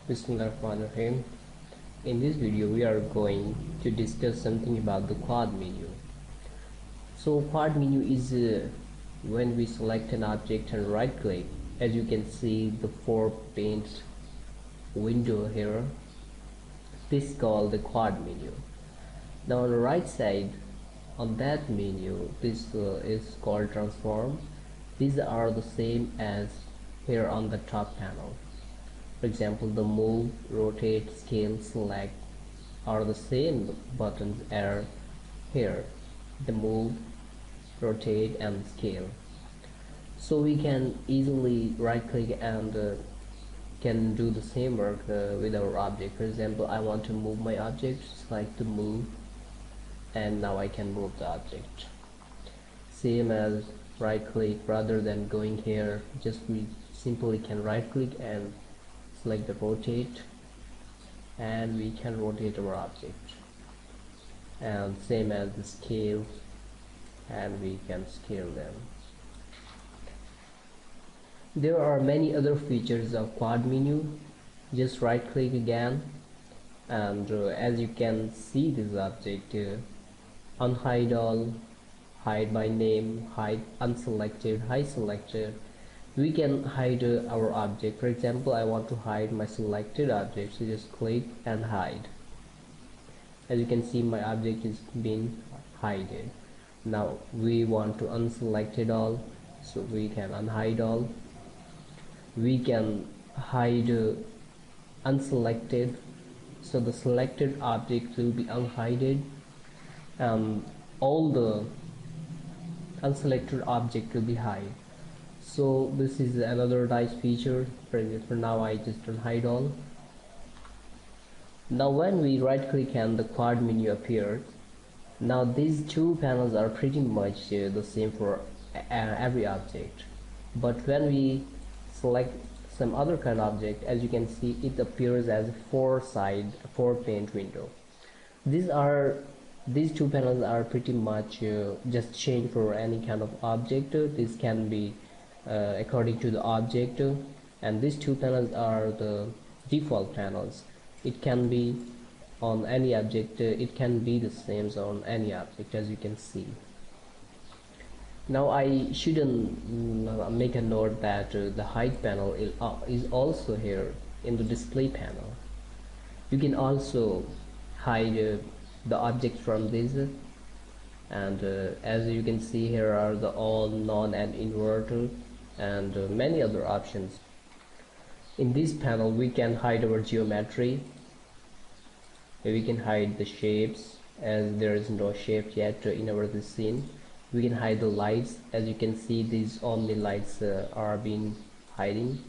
Bismillahirrahmanirrahim. In this video we are going to discuss something about the quad menu. So quad menu is when we select an object and right click. As you can see the 4-pane window here, this is called the quad menu. Now on the right side on that menu, this is called transform. These are the same as here on the top panel. For example, the move, rotate, scale, select are the same buttons are here, the move, rotate and scale. So we can easily right click and can do the same work with our object. For example, I want to move my object, select the move, and now I can move the object. Same as right click, rather than going here, just we simply can right click and select the rotate, and we can rotate our object. And same as the scale, and we can scale them. There are many other features of quad menu. Just right click again, and as you can see this object, unhide all, hide by name, hide unselected, hide selected. We can hide our object. For example, I want to hide my selected object, so just click and hide. As you can see, my object is being hidden. Now we want to unselected all, so we can unhide all. We can hide unselected, so the selected object will be unhided, all the unselected object will be hide. So this is another nice feature. For now I just unhide all. Now when we right click and the quad menu appears, now these two panels are pretty much the same for every object, but when we select some other kind of object, as you can see, it appears as a 4-pane window. These two panels are pretty much just changed for any kind of object. This can be according to the object, and these two panels are the default panels. It can be on any object, it can be the same on any object, as you can see. Now I shouldn't make a note that the hide panel is also here in the display panel. You can also hide the objects from this, and as you can see, here are the all, non and invert, and many other options. In this panel we can hide our geometry. We can hide the shapes, as there is no shape yet in our scene. We can hide the lights. As you can see, these only lights are being hiding.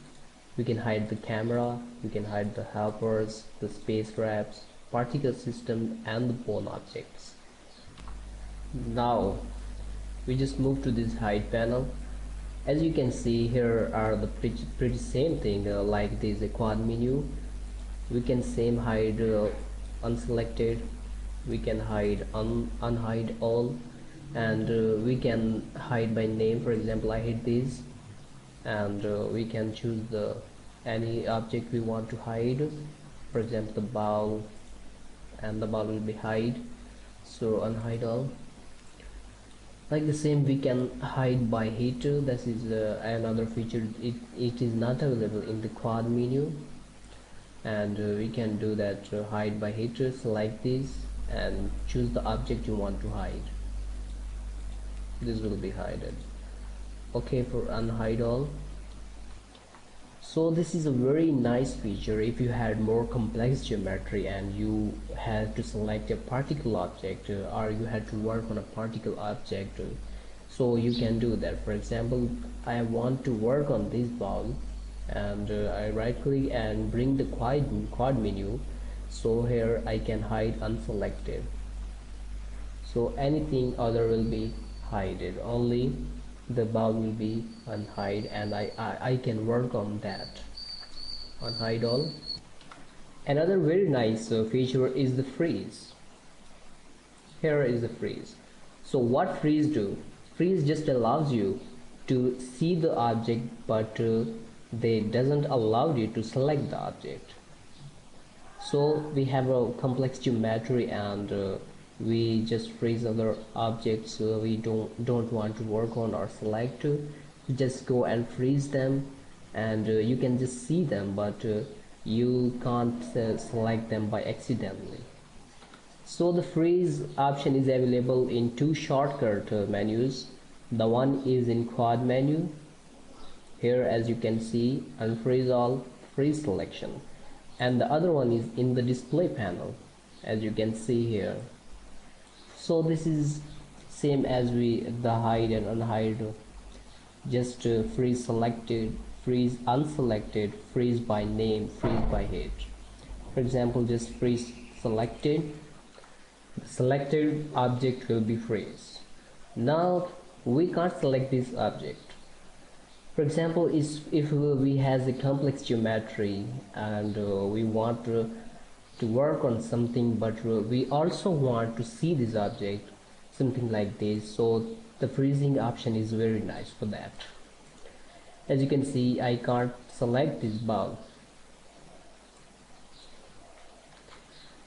We can hide the camera, we can hide the helpers, the space wraps, particle system and the bone objects. Now we just move to this hide panel. As you can see, here are the pretty same thing like this quad menu. We can same hide unselected, we can hide unhide all, and we can hide by name. For example, I hide this, and we can choose the any object we want to hide. For example, the ball, and the ball will be hide, so unhide all. Like the same, we can hide by hit. This is another feature. It is not available in the quad menu, and we can do that. Hide by hit, select this and choose the object you want to hide. This will be hidden. Okay, for unhide all. So this is a very nice feature. If you had more complex geometry and you had to select a particle object, or you had to work on a particle object, so you can do that. For example, I want to work on this ball, and I right click and bring the quad menu. So here I can hide unselected, so anything other will be hidden, only the ball will be unhide, and I can work on that. Unhide all. Another very nice feature is the freeze. Here is the freeze. So what freeze do? Freeze just allows you to see the object, but they doesn't allow you to select the object. So we have a complex geometry, and we just freeze other objects we don't want to work on or select. Just go and freeze them, and you can just see them, but you can't select them by accidentally. So the freeze option is available in two shortcut menus. The one is in quad menu. Here, as you can see, unfreeze all, freeze selection, and the other one is in the display panel, as you can see here. So this is same as the hide and unhide. Just freeze selected, freeze unselected, freeze by name, freeze by head. For example, just freeze selected. The selected object will be freeze. Now we can't select this object. For example, if we has a complex geometry, and we want to work on something, but we also want to see this object, something like this, so the freezing option is very nice for that. As you can see, I can't select this ball.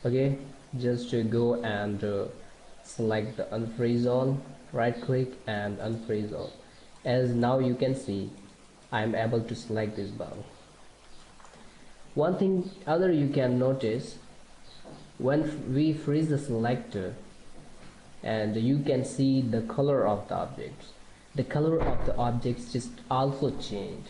Okay, just go and select the unfreeze all, right click and unfreeze all. As now you can see, I am able to select this ball. One thing other you can notice, when we freeze the selector, and you can see the color of the objects, the color of the objects just also changed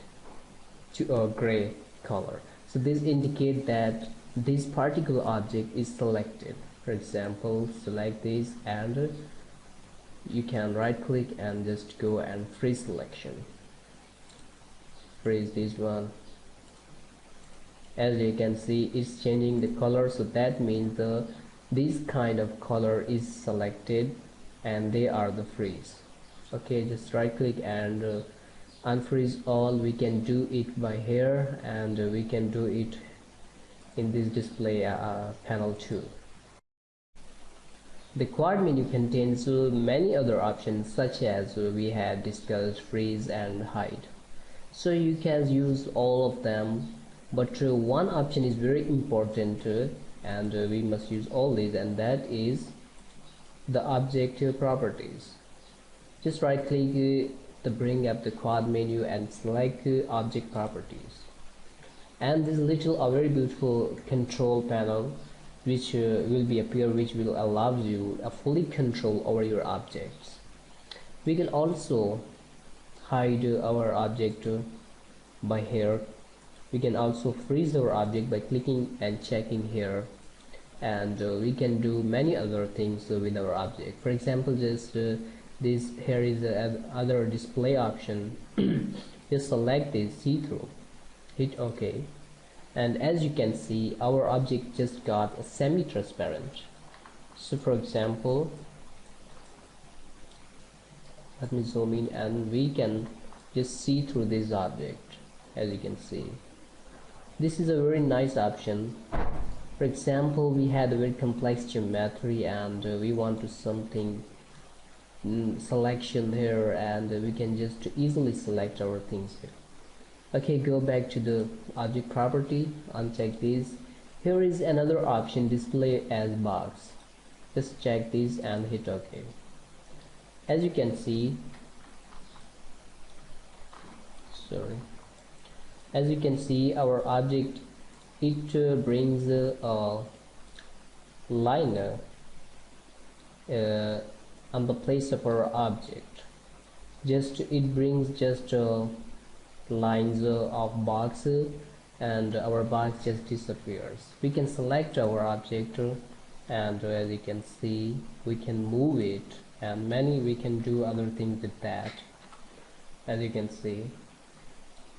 to a gray color. So this indicates that this particular object is selected. For example, select this, and you can right click and just go and freeze selection. Freeze this one. As you can see, it's changing the color, so that means this kind of color is selected and they are the freeze. Okay, just right click and unfreeze all. We can do it by here, and we can do it in this display panel too. The quad menu contains many other options, such as we had discussed freeze and hide. So you can use all of them, but one option is very important, and we must use all these, and that is the object properties. Just right click to bring up the quad menu and select object properties, and this little very beautiful control panel which will be appear, which will allow you a fully control over your objects. We can also hide our object by here. We can also freeze our object by clicking and checking here, and we can do many other things with our object. For example, just this here is other display option. Just select this see-through, hit OK, and as you can see, our object just got a semi-transparent. So for example, let me zoom in, and we can just see through this object. As you can see, this is a very nice option. For example, we had a very complex geometry, and we want to something selection here, and we can just easily select our things here. Okay, go back to the object property, uncheck this. Here is another option, display as box. Just check this and hit OK. As you can see, as you can see, our object, it brings a line on the place of our object. It brings just lines of box, and our box just disappears. We can select our object, and as you can see, we can move it, and we can do other things with that, as you can see.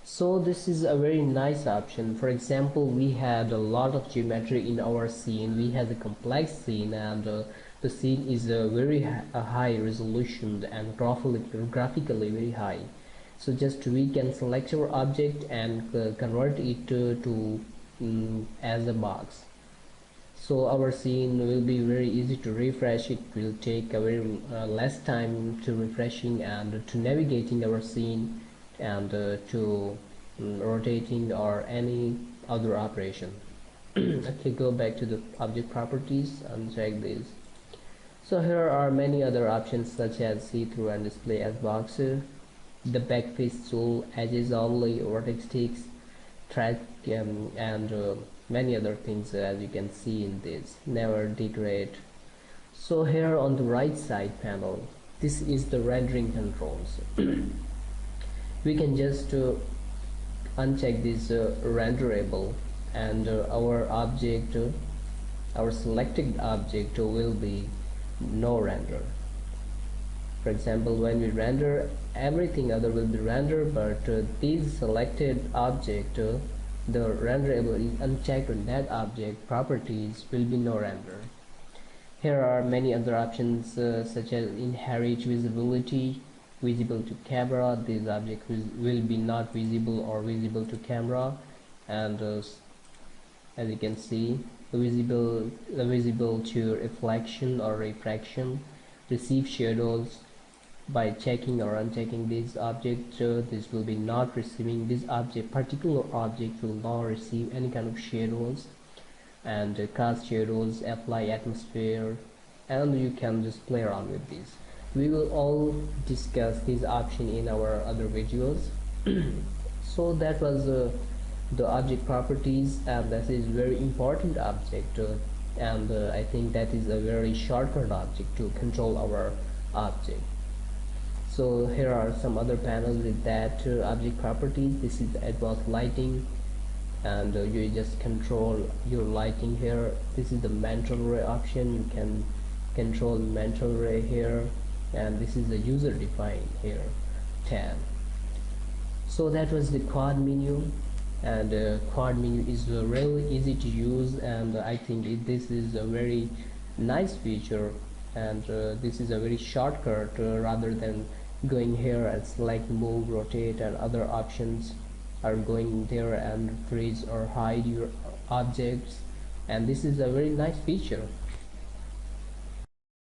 So this is a very nice option. For example, we had a lot of geometry in our scene. We had a complex scene, and the scene is a very high resolution and graphically very high. So just we can select our object and convert it to as a box. So our scene will be very easy to refresh. It will take a very less time to refreshing and to navigating our scene, and to rotating or any other operation. Okay, go back to the object properties and check this. So here are many other options such as see-through and display as box, the backface tool, edges only, vertex sticks, track, and many other things as you can see in this. Never decorate. So here on the right side panel, this is the rendering controls. We can just uncheck this renderable, and our object, our selected object will be no render. For example, when we render, everything other will be rendered, but this selected object, the renderable is unchecked on that object properties will be no render. Here are many other options such as inherit visibility, visible to camera. This object will be not visible or visible to camera, and as you can see, visible to reflection or refraction. Receive shadows. By checking or unchecking this object, this will be not receiving, this object, particular object will not receive any kind of shadows. And cast shadows, apply atmosphere, and you can just play around with this. We will all discuss this option in our other videos. So that was the object properties, and that is very important object, and I think that is a very shortcut object to control our object. So here are some other panels with that object properties. This is the advanced lighting, and you just control your lighting here. This is the mantle ray option. You can control mantle ray here, and this is the user defined here tab. So that was the quad menu, and quad menu is really easy to use, and I think this is a very nice feature, and this is a very shortcut rather than going here and select move, rotate, and other options are going there and freeze or hide your objects. And this is a very nice feature.